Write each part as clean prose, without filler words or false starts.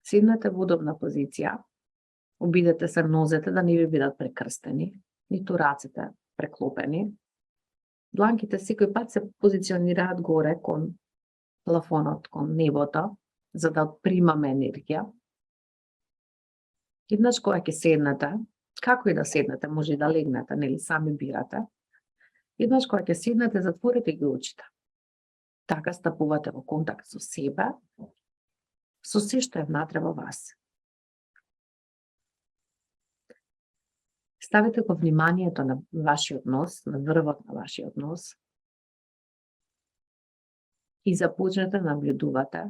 Седнете во удобна позиција, обидете се нозете да не ви бидат прекрстени, ниту рацете преклопени. Дланките секој пат се позиционираат горе кон плафонот, кон небото, за да примаме енергија. Еднаш кога ќе седнете, како и да седнете, може и да легнете, нели сами бирате. Еднаш кога ќе седнете, затворете ги очите. Така стапувате во контакт со себе, со се што е внатре во вас. Ставете го вниманието на вашиот нос, на врвот на вашиот нос и започнете да наблюдувате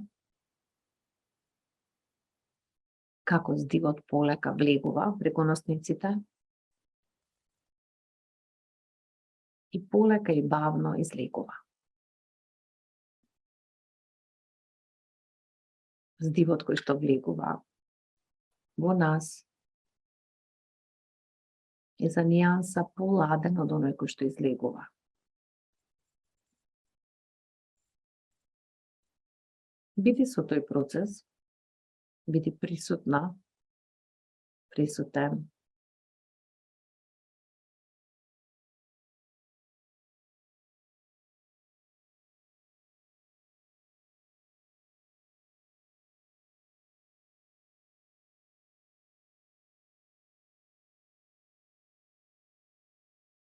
како здивот полека влегува преку носниците и полека и бавно излегува. Здивот кој што влегува во нас е за нијанса поладен од оној кој што излегува. Биди со тој процес, биди присутна, присутен.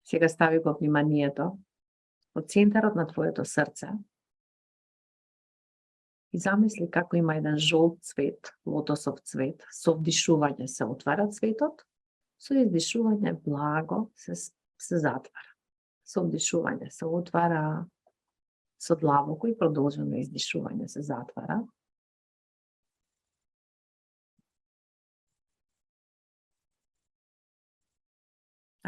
Сега стави го вниманието од центарот на твоето срце и замисли како има еден жолт цвет, лотосов цвет, со вдишување се отвара цветот, со издишување благо се затвара. Со вдишување се отвара, со длабоко и продолжено издишување се затвара.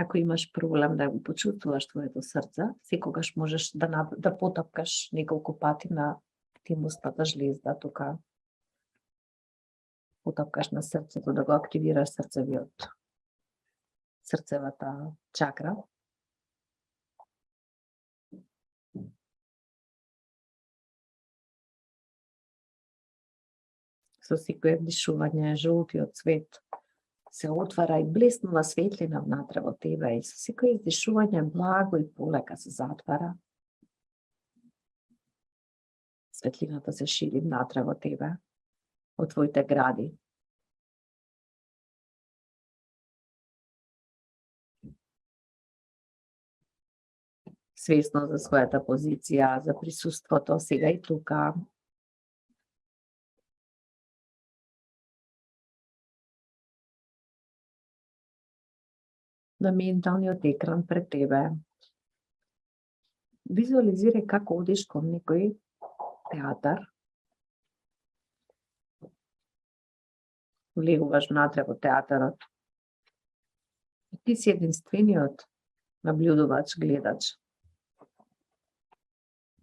Ако имаш проблем да го почувствуваш твоето срце, секогаш можеш да потапкаш неколку пати на тимусната жлезда, тука потапкаш на срцето да го активираш срцевата чакра. Со секое вдишување жолтиот цвет се отвара и блеснува светлина внатре во тебе и со секое издишување благо и полека се затвара. Светлината се шири внатре во тебе, во твоите гради. Свесно за својата позиција, за присуството сега и тука. На менталниот екран пред тебе. Визуализирај како одиш кон некој театар. Влегуваш внатре во театарот. И ти си единствениот наблюдувач, гледач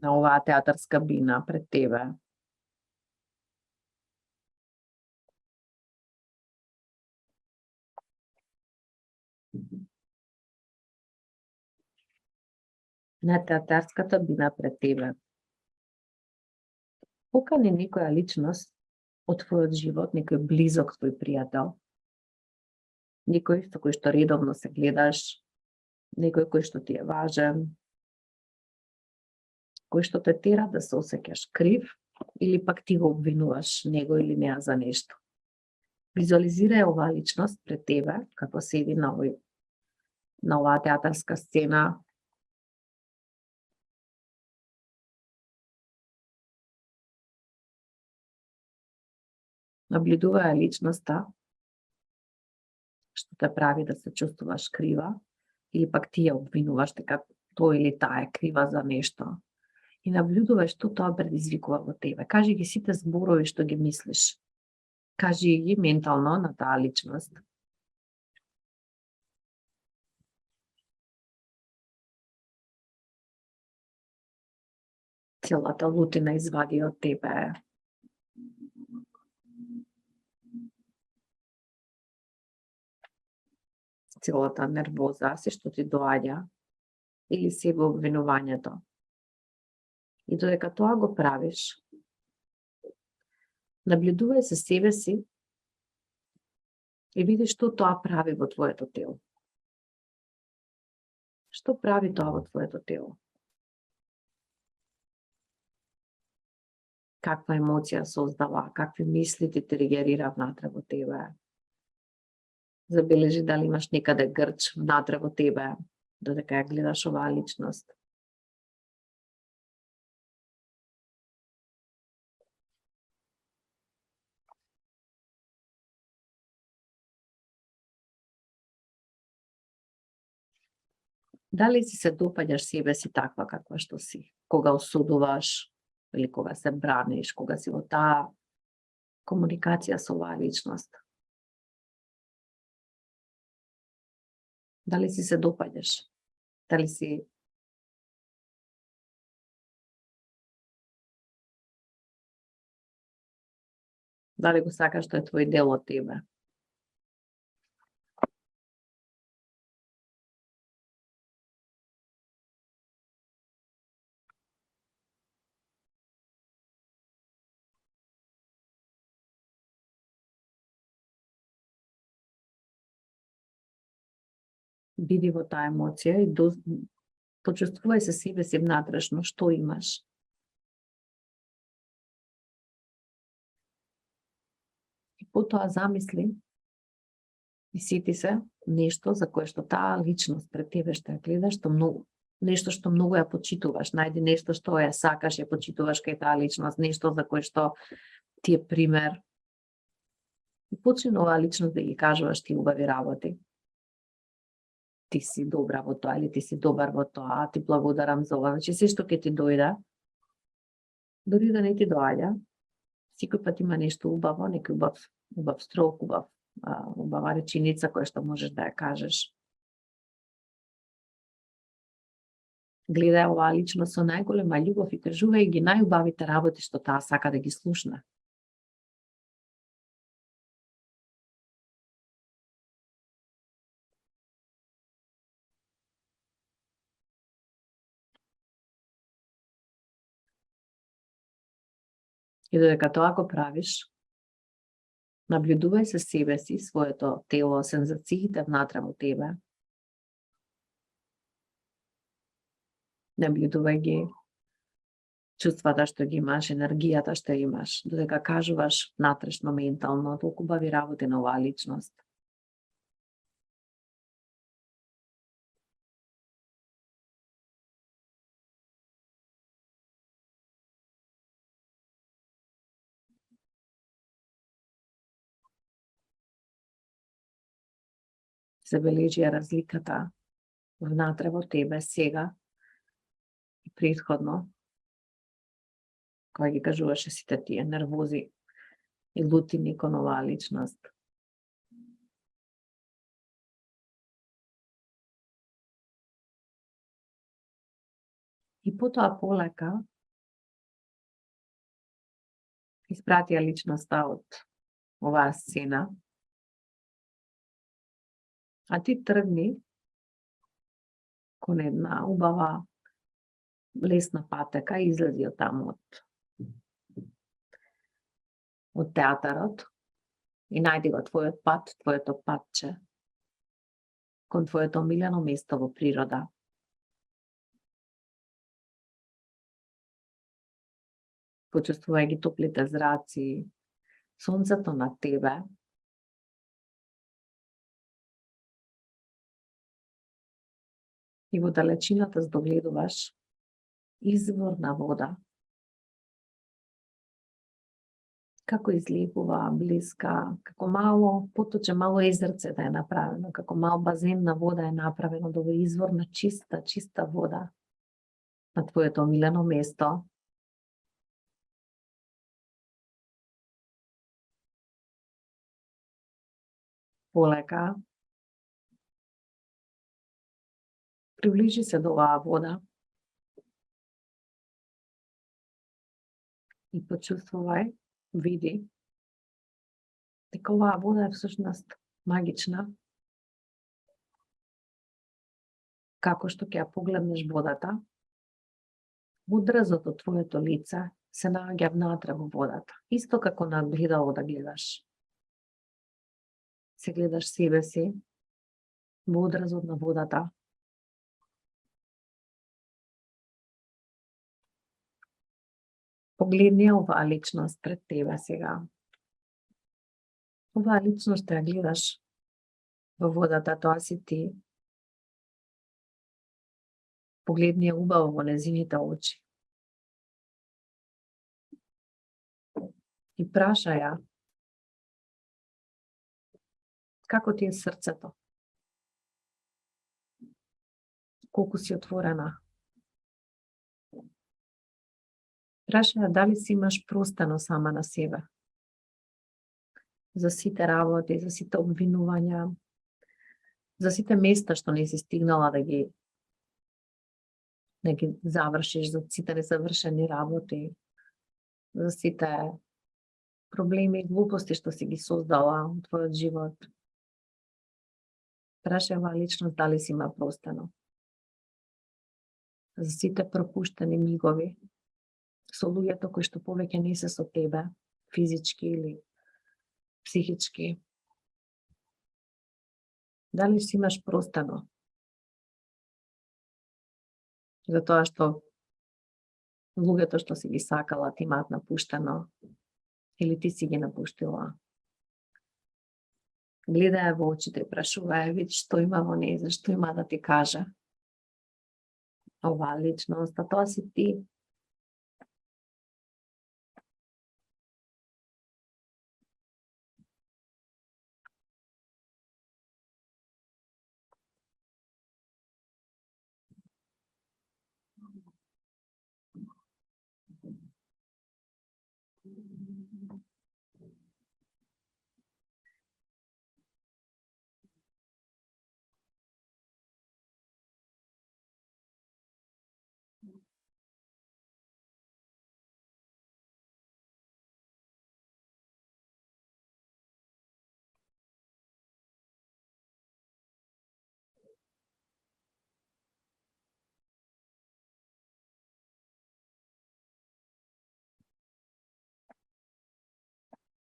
на оваа театарска бина пред тебе. На театарската бина пред тебе. Покани некоја личност од твојот живот, некој близок твој пријател, некој со кој што редовно се гледаш, некој кој што ти е важен, кој што те тера да се осеќаш крив или пак ти го обвинуваш него или неа за нешто. Визуализирај оваа личност пред тебе, како седи на оваа театарска сцена. Наблюдувај личноста што те прави да се чувствуваш крива или пак ти ја обвинуваш дека тој или таа е крива за нешто. И наблюдувај што тоа предизвикува во тебе. Кажи ги сите зборови што ги мислиш. Кажи ги ментално на таа личност. Целата лутина извади од тебе. Целата нервоза, се што ти доаѓа, или себе обвинувањето. И додека тоа го правиш, Наблюдувај се себе си и види што тоа прави во твоето тело. Што прави тоа во твоето тело? Каква емоција создава, какви мисли ти тригерира внатре во тебе? Забележи дали имаш некаде грч внатре во тебе, додека ја гледаш оваа личност. Дали си се допаѓаш себе си таква каква што си? Кога осудуваш или кога се браниш, кога си во таа комуникација со оваа личност? Дали си се допаѓаш? Дали си дали го сакаш што е твој дел од тебе? Биди во таа емоција и почувствувај се себе си внатрешно што имаш. И потоа замисли и сети се нешто за кое што таа личност пред тебе што ја гледаш, нешто што многу ја почитуваш, најди нешто што ја сакаш, ја почитуваш кај таа личност, нешто за кое што ти е пример. И почни на оваа личност да ги кажуваш ти убави работи. Ти си добра во тоа, или ти си добар во тоа, ти благодарам за ова. Значи, се што ќе ти дојде, дори да не ти доаѓа, секој пат има нешто убаво, некој убав строк, убава реченица која што можеш да ја кажеш. Гледај оваа личност со најголема љубов и кажувај ги најубавите работи што таа сака да ги слушне. И додека тоа го правиш, наблюдувај се себе си, своето тело, сензациите внатре во тебе. Наблюдувај ги чувствата што ги имаш, енергијата што имаш, додека кажуваш внатрешно, ментално, толку убави работи на оваа личност. Забележи ја разликата внатре во тебе сега и претходно, кога ги кажуваше сите тие нервози и лутини кон оваа личност. И потоа полека испрати ја личноста од оваа сцена, а ти тргни кон една убава лесна патека и излези од таму од театарот и најди го твојот пат, твоето патче кон твоето омилено место во природа. Почувствувај ги топлите зраци, сонцето на тебе. И во далечината здогледуваш извор на вода. Како излепува, блиска, како мало поточе, мало езерце да е направено, како мал базен на вода е направено, да е извор на чиста вода на твоето омилено место. Полека приближи се до оваа вода и почувствувај, види дека оваа вода е всушност магична. Како што ќе ја погледнеш водата, одразот од твоето лице се наоѓа внатре во водата. Исто како на гледало да гледаш. Се гледаш себе си во одразот на водата. Погледни оваа личност пред тебе сега. Оваа личност ја гледаш во водата, тоа си ти. Погледни ја убаво во незините очи. И праша ја, како ти е срцето? Колку си отворена? Праша ја дали си имаш простено сама на себе. За сите работи, за сите обвинувања, за сите места што не си стигнала да ги завршиш, за сите незавршени работи, за сите проблеми и глупости што си ги создала во твојот живот. Праша оваа личност дали си има простено. За сите пропуштени мигови со луѓето кои што повеќе не се со тебе, физички или психички. Дали си имаш простено? За тоа што луѓето што си ги сакала ти имаат напуштено или ти си ги напуштила. Гледај во очите и прашувај, види што има во неј, зашто има да ти каже. Оваа личност, а тоа си ти.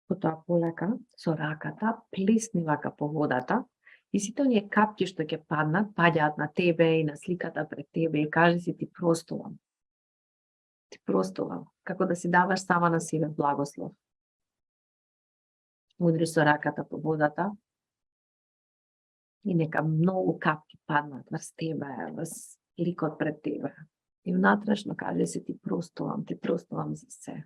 Потоа полека со раката плесни вака по водата и сите оние капки што ќе паднат, паѓаат на тебе и на сликата пред тебе и кажи си ти простувам. Ти простувам. Како да си даваш сама на себе благослов. Удри со раката по водата и нека многу капки паднат врз тебе, врз ликот пред тебе. И внатрешно кажи си ти простувам за се.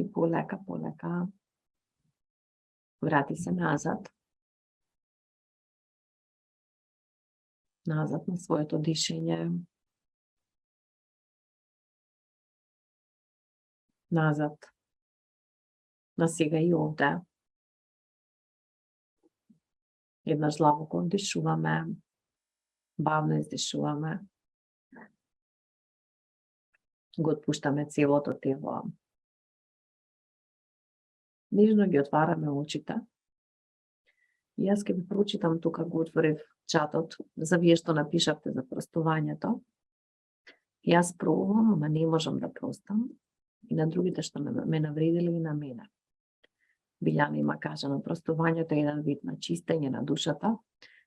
И полека врати се назад на своето дишење, назад на сега и овде. Еднаш длабоко дишуваме, бавно издишуваме, го отпуштаме целото тело. Нежно ги отвараме очите. И јас ќе ви прочитам тука, го отворив чатот, за вие што напишавте за простувањето. Јас пробувам, ама не можам да простам. И на другите што ме навредили и на мене. Билјана има кажано, простувањето е еден вид на чистење на душата,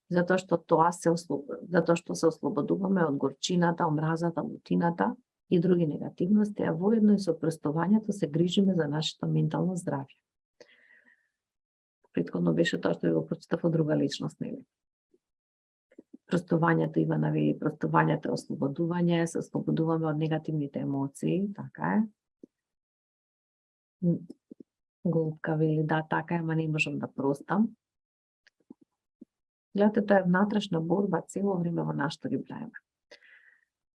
затоа што се ослободуваме од горчината, омразата, лутината и други негативности, а воедно и со простувањето се грижиме за нашето ментално здравје. Претходно беше тоа што ви го прочитав од друга личност, нели? Простувањето има наведи, простувањето е ослободување, се ослободуваме од негативните емоции, така е. Голубка вели, да, така е, ама не можам да простам. Гледате, тоа е внатрешна борба цело време во нашето реплеме.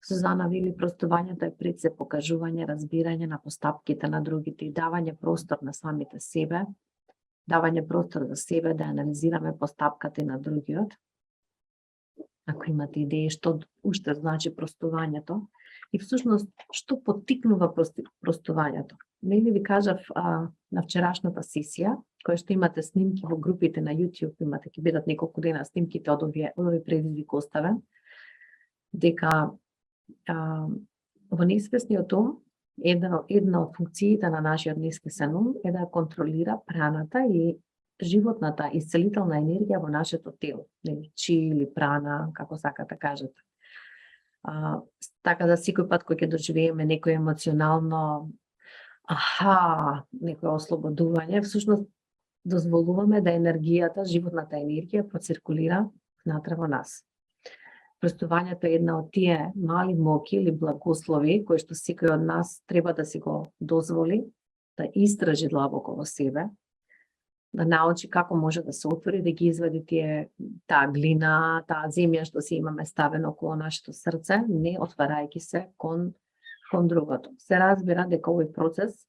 Сузана вели, простувањето е пред се покажување, разбирање на постапките на другите и давање простор на самите себе, давање простор за себе да анализираме постапката на другиот. Ако имате идеи што уште значи простувањето и всушност што поттикнува простувањето. Нели ви кажав на вчерашната сесија, која што имате снимки во групите на YouTube, имате ќе бидат неколку дена снимките од овие предизвик оставен, дека во несвесниот ум една од функциите на нашиот несвесен ум е да контролира праната и животната исцелителна енергија во нашето тело, нели чи или прана, како сакате кажете. Така да секој пат кога ќе доживееме некој емоционално некој ослободување, всушност дозволуваме да енергијата, животната енергија проциркулира внатре во нас. Простувањето е една од тие мали моки или благослови кои што секој од нас треба да си го дозволи, да истражи длабоко во себе, да научи како може да се отвори, да ги извади таа глина, таа земја што си имаме ставено околу нашето срце, не отварајќи се кон другото. Се разбира дека овој процес,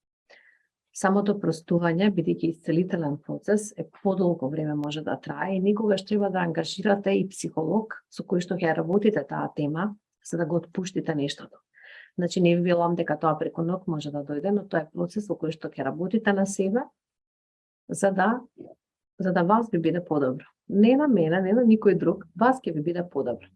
самото простување, бидејќи исцелителен процес, е подолго време може да трае и никогаш треба да ангажирате и психолог со кој што ќе работите таа тема, за да го отпуштите нештото. Значи, не ви велам дека тоа преку ног може да дојде, но тоа е процес во кој што ќе работите на себе, за да вас би биде подобро. Не на мене, не на никој друг, вас ќе ви биде подобро.